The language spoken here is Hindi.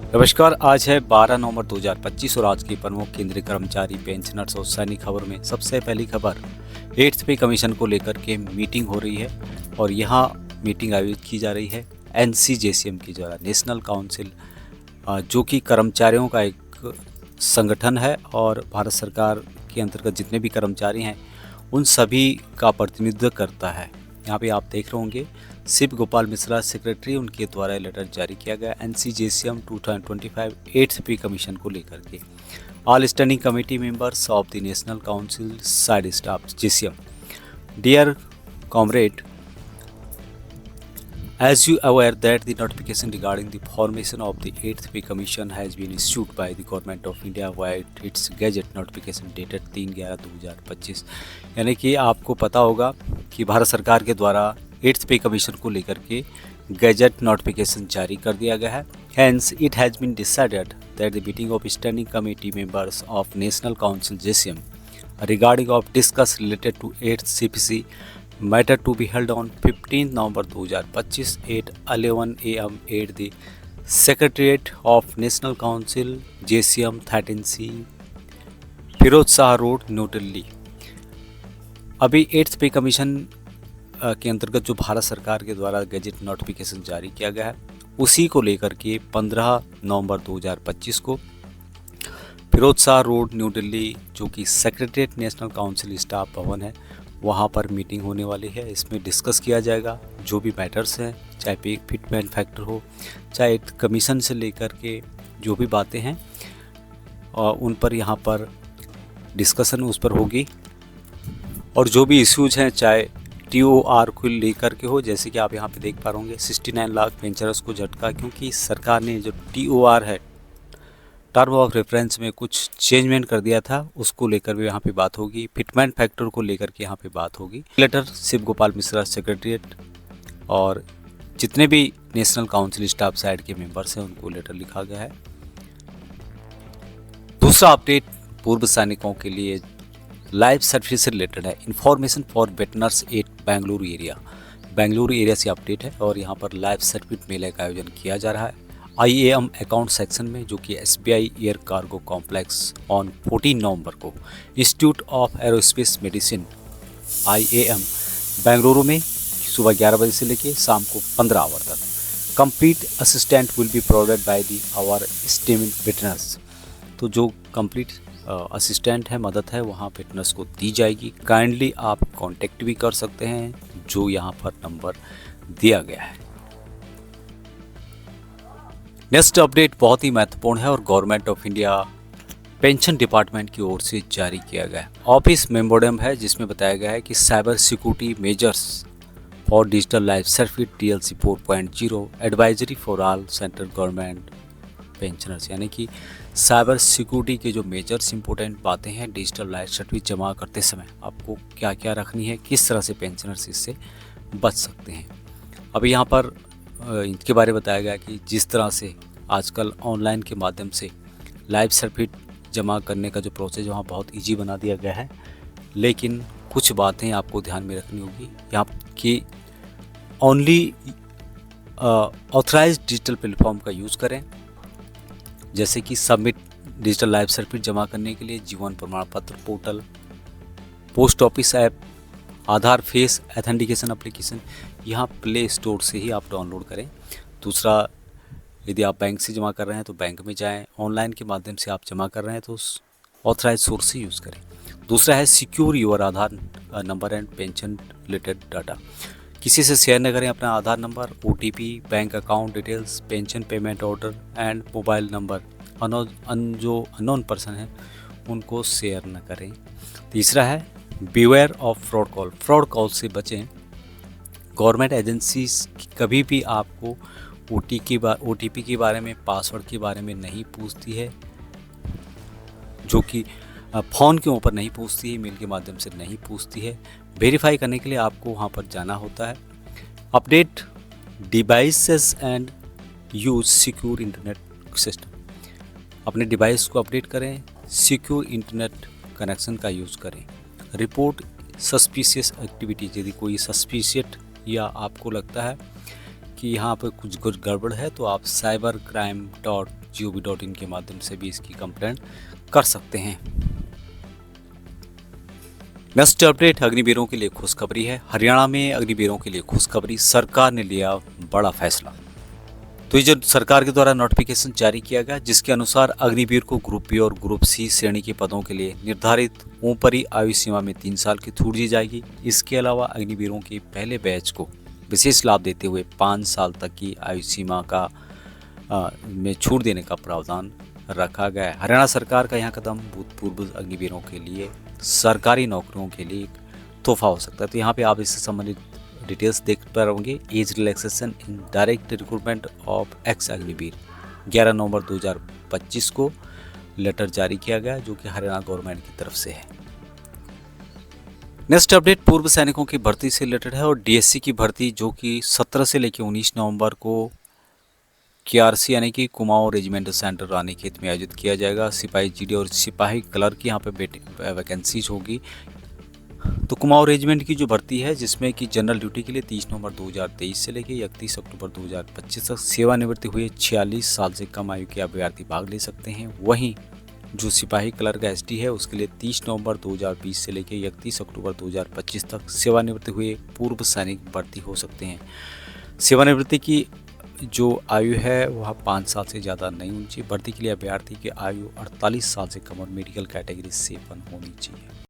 नमस्कार। आज है 12 नवंबर 2025 और आज की प्रमुख केंद्रीय कर्मचारी पेंशनर्स और सैनिक खबर में सबसे पहली खबर 8th पे कमीशन को लेकर के मीटिंग हो रही है और यहाँ मीटिंग आयोजित की जा रही है NCJCM की द्वारा, नेशनल काउंसिल, जो कि कर्मचारियों का एक संगठन है और भारत सरकार के अंतर्गत जितने भी कर्मचारी हैं उन सभी का प्रतिनिधित्व करता है। यहाँ पे आप देख रहे होंगे शिव गोपाल मिश्रा सेक्रेटरी, उनके द्वारा लेटर जारी किया गया NCJCM 2025 8th पे कमीशन को लेकर के। All standing committee members of the national council side staff JCM, dear comrade, as you aware that the notification regarding the formation of the 8th pay commission has been issued by the government of India via its gazette notification dated 3/11/2025। यानी कि आपको पता होगा कि भारत सरकार के द्वारा 8th पे कमीशन को लेकर के गैजेट नोटिफिकेशन जारी कर दिया गया है। Hence, it has been decided that the meeting of standing committee members of National Council JCM regarding of discuss related to 8th CPC matter to be held on 15 November 2025 at 11 AM at the Secretariat of National Council JCM 13C Firoz Shah road, new Delhi. अभी 8th पे कमीशन के अंतर्गत जो भारत सरकार के द्वारा गैजेट नोटिफिकेशन जारी किया गया है उसी को लेकर के 15 नवंबर 2025 को फिरोज शाह रोड, न्यू दिल्ली, जो कि सेक्रेटरीट नेशनल काउंसिल स्टाफ भवन है, वहाँ पर मीटिंग होने वाली है। इसमें डिस्कस किया जाएगा जो भी मैटर्स हैं, चाहे पे फिटमेंट फैक्टर हो, चाहे कमीशन से लेकर के जो भी बातें हैं उन पर यहाँ पर डिस्कशन उस पर होगी। और जो भी इश्यूज हैं, चाहे TOR को लेकर के हो, जैसे कि आप यहाँ पे देख पा रहे होंगे 69 लाख पेंशनर्स को झटका, क्योंकि सरकार ने जो TOR है, टर्म ऑफ रेफरेंस में कुछ चेंजमेंट कर दिया था, उसको लेकर भी यहाँ पे बात होगी। फिटमेंट फैक्टर को लेकर के यहाँ पे बात होगी। लेटर शिव गोपाल मिश्रा सेक्रेटरीट और जितने भी नेशनल काउंसिल स्टाफ साइड के मेंबर्स हैं उनको लेटर लिखा गया है। दूसरा अपडेट पूर्व सैनिकों के लिए लाइफ सर्विस से रिलेटेड है। Information for veterans at Bengaluru area, Bengaluru area से अपडेट है और यहाँ पर लाइफ सर्विस मेले का आयोजन किया जा रहा है IAM अकाउंट सेक्शन में, जो कि SBI air cargo complex on 14 नवंबर को institute of aerospace medicine IAM Bengaluru में सुबह 11 बजे से लेकर शाम को 15 आवर तक। Complete assistance will be provided by the our esteemed veterans. तो जो कंप्लीट असिस्टेंट है, मदद है, वहाँ फिटनेस को दी जाएगी। काइंडली आप कांटेक्ट भी कर सकते हैं जो यहाँ पर नंबर दिया गया है। नेक्स्ट अपडेट बहुत ही महत्वपूर्ण है और government of India pension department की ओर से जारी किया गया है। ऑफिस मेमोरेंडम है जिसमें बताया गया है कि cyber security measures for digital life certificate TLC 4.0 advisory for all central government pensioners, यानी कि साइबर सिक्योरिटी के जो मेजर्स इंपॉर्टेंट बातें हैं डिजिटल लाइफ सर्टिफिकेट जमा करते समय आपको क्या क्या रखनी है, किस तरह से पेंशनर्स इससे बच सकते हैं। अभी यहाँ पर इनके बारे में बताया गया कि जिस तरह से आजकल ऑनलाइन के माध्यम से लाइफ सर्टिफिकेट जमा करने का जो प्रोसेस वहाँ बहुत इजी बना दिया गया है, लेकिन कुछ बातें आपको ध्यान में रखनी होगी यहाँ की। ओनली ऑथराइज्ड डिजिटल प्लेटफॉर्म का यूज़ करें, जैसे कि सबमिट डिजिटल लाइफ सर्टिफिकेट जमा करने के लिए जीवन प्रमाण पत्र पोर्टल, पोस्ट ऑफिस ऐप, आधार फेस ऑथेंटिकेशन एप्लीकेशन, यहाँ प्ले स्टोर से ही आप डाउनलोड करें। दूसरा, यदि आप बैंक से जमा कर रहे हैं तो बैंक में जाएं, ऑनलाइन के माध्यम से आप जमा कर रहे हैं तो ऑथराइज सोर्स से यूज़ करें। दूसरा है secure your Aadhaar number and pension related data. किसी से शेयर न करें अपना Aadhaar number, OTP, bank account details, pension payment order and mobile number जो अननोन पर्सन है उनको शेयर न करें। तीसरा है beware of fraud call, fraud call से बचें। गवर्नमेंट एजेंसीज कभी भी आपको OTP के बारे में, पासवर्ड के बारे में नहीं पूछती है, जो कि फ़ोन के ऊपर नहीं पूछती है, मेल के माध्यम से नहीं पूछती है। वेरीफाई करने के लिए आपको वहाँ पर जाना होता है। Update devices and use secure internet system, अपने डिवाइस को अपडेट करें, सिक्योर इंटरनेट कनेक्शन का यूज़ करें। रिपोर्ट सस्पिशियस एक्टिविटीज, यदि कोई सस्पिशियस या आपको लगता है कि यहाँ पर कुछ गड़बड़ है तो आप cybercrime.gov.in के माध्यम से भी इसकी कंप्लेंट कर सकते हैं। नेक्स्ट अपडेट अग्निवीरों के लिए खुशखबरी है। हरियाणा में अग्निवीरों के लिए खुशखबरी, सरकार ने लिया बड़ा फैसला। तो ये जो सरकार के द्वारा नोटिफिकेशन जारी किया गया, जिसके अनुसार अग्निवीर को ग्रुप बी और ग्रुप सी श्रेणी के पदों के लिए निर्धारित ऊपरी आयु सीमा में 3 साल की छूट दी जाएगी। इसके अलावा अग्निवीरों के पहले बैच को विशेष लाभ देते हुए 5 साल तक की आयु सीमा में छूट देने का प्रावधान रखा गया है। हरियाणा सरकार का यह कदम भूतपूर्व अग्निवीरों के लिए सरकारी नौकरियों के लिए एक तोहफा हो सकता है। तो यहाँ पे आप इससे संबंधित डिटेल्स देख पा रहोगे। Age relaxation in direct recruitment of x Agniveer 11 नवंबर 2025 को लेटर जारी किया गया, जो कि हरियाणा गवर्नमेंट की तरफ से है। नेक्स्ट अपडेट पूर्व सैनिकों की भर्ती से रिलेटेड है और डीएससी की भर्ती जो कि 17 से लेकर 19 नवंबर को केआरसी यानी कि कुमाऊं रेजिमेंटल सेंटर रानीखेत में आयोजित किया जाएगा। सिपाही जीडी और सिपाही क्लर्क की यहाँ पे वैकेंसीज होगी। तो कुमाऊं रेजिमेंट की जो भर्ती है, जिसमें कि जनरल ड्यूटी के लिए 30 नवंबर 2023 से लेकर 31 अक्टूबर 2025 तक सेवानिवृत्ति हुए 46 साल से कम आयु के अभ्यर्थी भाग ले सकते हैं। वहीं जो सिपाही क्लर्क एसटी है, उसके लिए 30 नवंबर 2020 से लेकर 31 अक्टूबर 2025 तक सेवानिवृत्ति हुए पूर्व सैनिक भर्ती हो सकते हैं। सेवानिवृत्ति की जो आयु है वह 5 साल से ज़्यादा नहीं होनी चाहिए। भर्ती के लिए अभ्यर्थी की आयु 48 साल से कम और मेडिकल कैटेगरी से 1 होनी चाहिए।